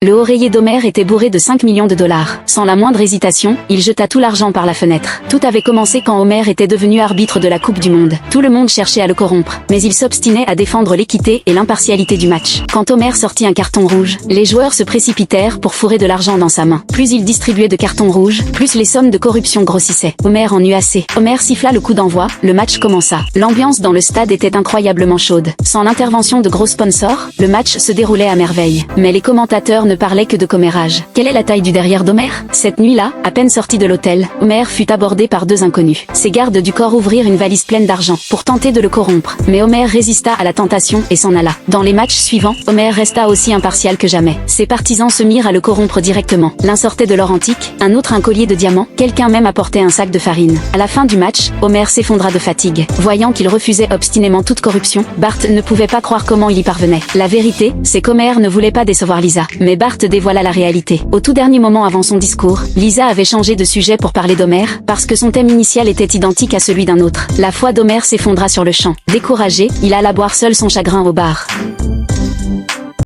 Le oreiller d'Homer était bourré de 5 millions de dollars. Sans la moindre hésitation, il jeta tout l'argent par la fenêtre. Tout avait commencé quand Homer était devenu arbitre de la Coupe du Monde. Tout le monde cherchait à le corrompre, mais il s'obstinait à défendre l'équité et l'impartialité du match. Quand Homer sortit un carton rouge, les joueurs se précipitèrent pour fourrer de l'argent dans sa main. Plus il distribuait de cartons rouges, plus les sommes de corruption grossissaient. Homer en eut assez. Homer siffla le coup d'envoi, le match commença. L'ambiance dans le stade était incroyablement chaude. Sans l'intervention de gros sponsors, le match se déroulait à merveille. Mais les commentateurs ne parlaient que de commérage. Quelle est la taille du derrière d'Homer? Cette nuit-là, à peine sorti de l'hôtel, Homer fut abordé par deux inconnus. Ses gardes du corps ouvrirent une valise pleine d'argent pour tenter de le corrompre. Mais Homer résista à la tentation et s'en alla. Dans les matchs suivants, Homer resta aussi impartial que jamais. Ses partisans se mirent à le corrompre directement. L'un sortait de l'or antique, un autre un collier de diamants, quelqu'un même apportait un sac de farine. À la fin du match, Homer s'effondra de fatigue. Voyant qu'il refusait obstinément toute corruption, Bart ne pouvait pas croire comment il y parvenait. La vérité, c'est qu'Homer ne voulait pas décevoir Lisa. Mais Bart dévoila la réalité. Au tout dernier moment avant son discours, Lisa avait changé de sujet pour parler d'Homer, parce que son thème initial était identique à celui d'un autre. La foi d'Homer s'effondra sur le champ. Découragé, il alla boire seul son chagrin au bar.